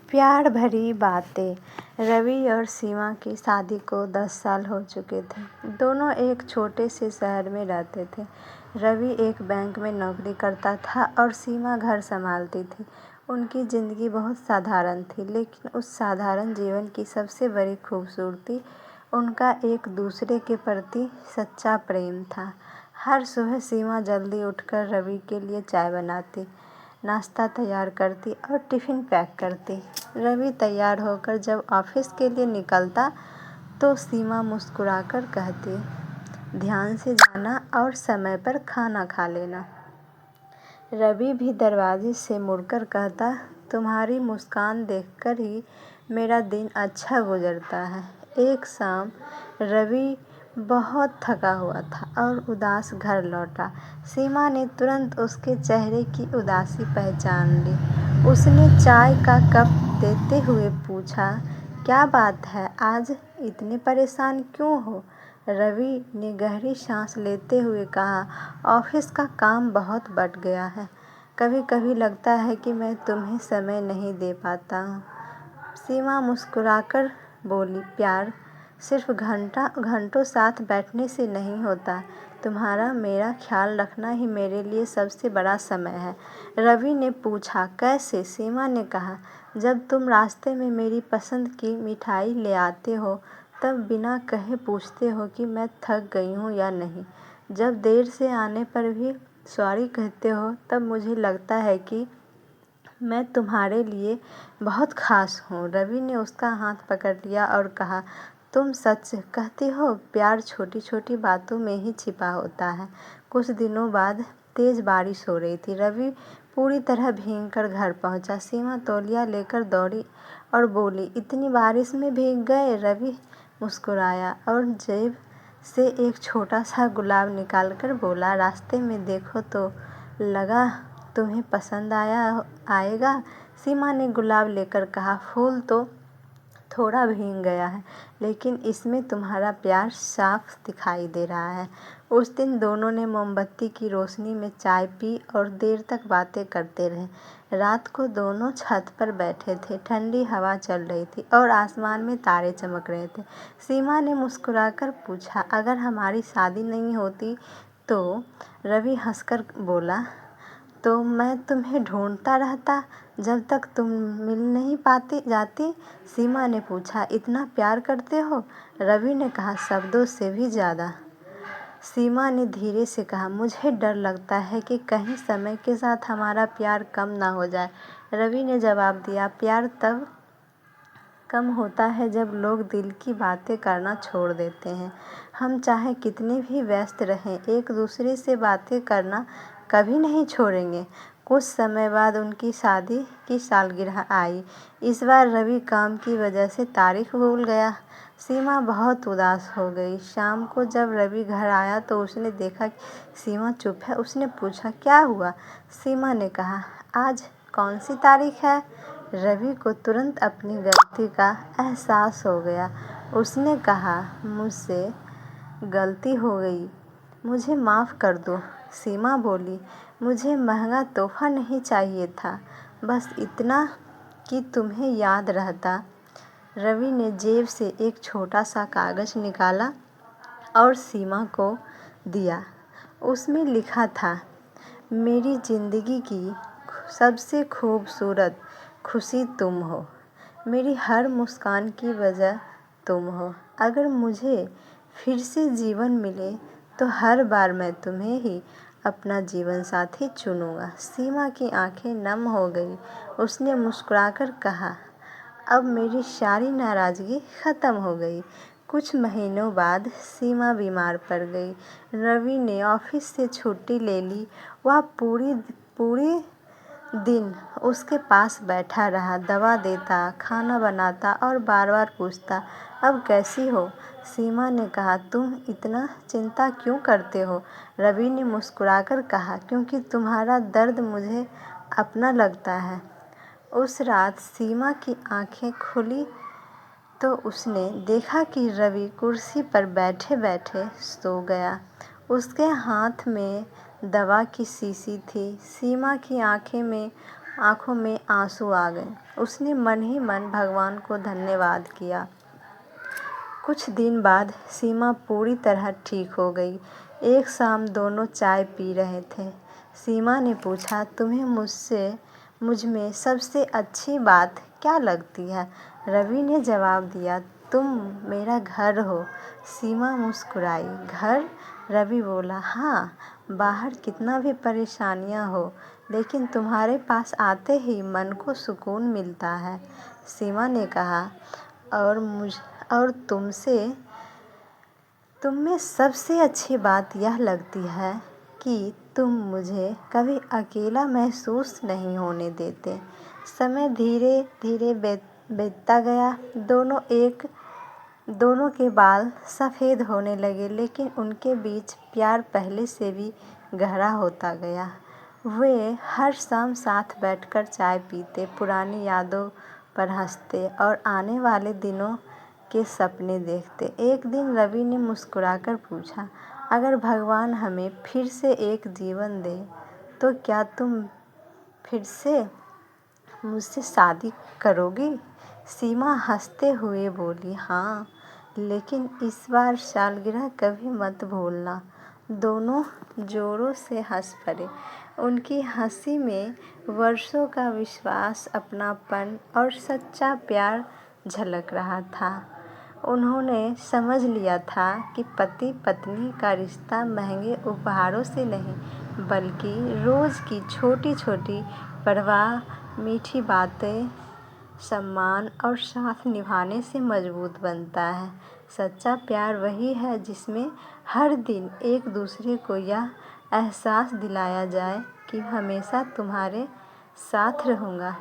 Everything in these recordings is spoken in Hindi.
प्यार भरी बातें। रवि और सीमा की शादी को 10 साल हो चुके थे। दोनों एक छोटे से शहर में रहते थे। रवि एक बैंक में नौकरी करता था और सीमा घर संभालती थी। उनकी ज़िंदगी बहुत साधारण थी, लेकिन उस साधारण जीवन की सबसे बड़ी खूबसूरती उनका एक दूसरे के प्रति सच्चा प्रेम था। हर सुबह सीमा जल्दी उठकर रवि के लिए चाय बनाती, नाश्ता तैयार करती और टिफ़िन पैक करती। रवि तैयार होकर जब ऑफिस के लिए निकलता तो सीमा मुस्कुराकर कहती, ध्यान से जाना और समय पर खाना खा लेना। रवि भी दरवाजे से मुड़कर कहता, तुम्हारी मुस्कान देखकर ही मेरा दिन अच्छा गुजरता है। एक शाम रवि बहुत थका हुआ था और उदास घर लौटा। सीमा ने तुरंत उसके चेहरे की उदासी पहचान ली। उसने चाय का कप देते हुए पूछा, क्या बात है, आज इतने परेशान क्यों हो? रवि ने गहरी सांस लेते हुए कहा, ऑफिस का काम बहुत बढ़ गया है। कभी कभी लगता है कि मैं तुम्हें समय नहीं दे पाता हूँ। सीमा मुस्कुराकर बोली, प्यार सिर्फ घंटों साथ बैठने से नहीं होता। तुम्हारा मेरा ख्याल रखना ही मेरे लिए सबसे बड़ा समय है। रवि ने पूछा, कैसे? सीमा ने कहा, जब तुम रास्ते में मेरी पसंद की मिठाई ले आते हो तब बिना कहे पूछते हो कि मैं थक गई हूँ या नहीं। जब देर से आने पर भी सॉरी कहते हो तब मुझे लगता है कि मैं तुम्हारे लिए बहुत खास हूँ। रवि ने उसका हाथ पकड़ लिया और कहा, तुम सच कहती हो, प्यार छोटी छोटी बातों में ही छिपा होता है। कुछ दिनों बाद तेज बारिश हो रही थी। रवि पूरी तरह भीगकर घर पहुंचा। सीमा तौलिया लेकर दौड़ी और बोली, इतनी बारिश में भीग गए? रवि मुस्कुराया और जेब से एक छोटा सा गुलाब निकालकर बोला, रास्ते में देखो तो लगा तुम्हें पसंद आएगा। सीमा ने गुलाब लेकर कहा, फूल तो थोड़ा भीग गया है, लेकिन इसमें तुम्हारा प्यार साफ दिखाई दे रहा है। उस दिन दोनों ने मोमबत्ती की रोशनी में चाय पी और देर तक बातें करते रहे। रात को दोनों छत पर बैठे थे। ठंडी हवा चल रही थी और आसमान में तारे चमक रहे थे। सीमा ने मुस्कुराकर पूछा, अगर हमारी शादी नहीं होती तो? रवि हंसकर बोला, तो मैं तुम्हें ढूंढता रहता जब तक तुम मिल नहीं पाती जाती। सीमा ने पूछा, इतना प्यार करते हो? रवि ने कहा, शब्दों से भी ज़्यादा। सीमा ने धीरे से कहा, मुझे डर लगता है कि कहीं समय के साथ हमारा प्यार कम ना हो जाए। रवि ने जवाब दिया, प्यार तब कम होता है जब लोग दिल की बातें करना छोड़ देते हैं। हम चाहे कितने भी व्यस्त रहें, एक दूसरे से बातें करना कभी नहीं छोड़ेंगे। कुछ समय बाद उनकी शादी की सालगिरह आई। इस बार रवि काम की वजह से तारीख भूल गया। सीमा बहुत उदास हो गई। शाम को जब रवि घर आया तो उसने देखा कि सीमा चुप है। उसने पूछा, क्या हुआ? सीमा ने कहा, आज कौन सी तारीख है? रवि को तुरंत अपनी गलती का एहसास हो गया। उसने कहा, मुझसे गलती हो गई, मुझे माफ़ कर दो। सीमा बोली, मुझे महंगा तोहफा नहीं चाहिए था, बस इतना कि तुम्हें याद रहता। रवि ने जेब से एक छोटा सा कागज़ निकाला और सीमा को दिया। उसमें लिखा था, मेरी ज़िंदगी की सबसे खूबसूरत खुशी तुम हो, मेरी हर मुस्कान की वजह तुम हो। अगर मुझे फिर से जीवन मिले तो हर बार मैं तुम्हें ही अपना जीवन साथी चुनूंगा। सीमा की आंखें नम हो गई। उसने मुस्कुराकर कहा, अब मेरी सारी नाराज़गी ख़त्म हो गई। कुछ महीनों बाद सीमा बीमार पड़ गई। रवि ने ऑफिस से छुट्टी ले ली। वह पूरी दिन उसके पास बैठा रहा, दवा देता, खाना बनाता और बार बार पूछता, अब कैसी हो? सीमा ने कहा, तुम इतना चिंता क्यों करते हो? रवि ने मुस्कुराकर कहा, क्योंकि तुम्हारा दर्द मुझे अपना लगता है। उस रात सीमा की आंखें खुली तो उसने देखा कि रवि कुर्सी पर बैठे बैठे सो गया। उसके हाथ में दवा की शीशी थी। सीमा की आंखें में आंखों में आंसू आ गए। उसने मन ही मन भगवान को धन्यवाद किया। कुछ दिन बाद सीमा पूरी तरह ठीक हो गई। एक शाम दोनों चाय पी रहे थे। सीमा ने पूछा, तुम्हें मुझ में सबसे अच्छी बात क्या लगती है? रवि ने जवाब दिया, तुम मेरा घर हो। सीमा मुस्कुराई। घर? रवि बोला, हाँ, बाहर कितना भी परेशानियां हो, लेकिन तुम्हारे पास आते ही मन को सुकून मिलता है। सीमा ने कहा, और तुम में सबसे अच्छी बात यह लगती है कि तुम मुझे कभी अकेला महसूस नहीं होने देते। समय धीरे धीरे बीतता गया। दोनों के बाल सफ़ेद होने लगे, लेकिन उनके बीच प्यार पहले से भी गहरा होता गया। वे हर शाम साथ बैठकर चाय पीते, पुरानी यादों पर हंसते और आने वाले दिनों के सपने देखते। एक दिन रवि ने मुस्कुराकर पूछा, अगर भगवान हमें फिर से एक जीवन दे तो क्या तुम फिर से मुझसे शादी करोगी? सीमा हंसते हुए बोली, हाँ, लेकिन इस बार सालगिरह कभी मत भूलना। दोनों जोरों से हंस पड़े। उनकी हंसी में वर्षों का विश्वास, अपनापन और सच्चा प्यार झलक रहा था। उन्होंने समझ लिया था कि पति पत्नी का रिश्ता महंगे उपहारों से नहीं, बल्कि रोज़ की छोटी छोटी परवाह, मीठी बातें, सम्मान और साथ निभाने से मजबूत बनता है। सच्चा प्यार वही है जिसमें हर दिन एक दूसरे को यह एहसास दिलाया जाए कि हमेशा तुम्हारे साथ रहूँगा।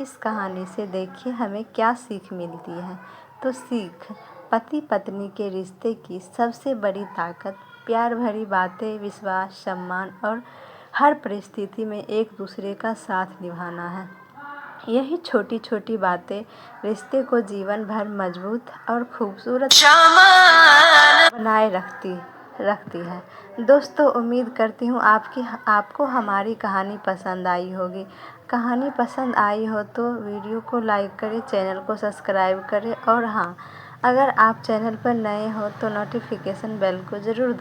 इस कहानी से देखिए हमें क्या सीख मिलती है। तो सीख, पति पत्नी के रिश्ते की सबसे बड़ी ताकत प्यार भरी बातें, विश्वास, सम्मान और हर परिस्थिति में एक दूसरे का साथ निभाना है। यही छोटी छोटी बातें रिश्ते को जीवन भर मजबूत और खूबसूरत बनाए रखती है। दोस्तों, उम्मीद करती हूँ आपको हमारी कहानी पसंद आई होगी। कहानी पसंद आई हो तो वीडियो को लाइक करें, चैनल को सब्सक्राइब करें और हाँ, अगर आप चैनल पर नए हो तो नोटिफिकेशन बेल को ज़रूर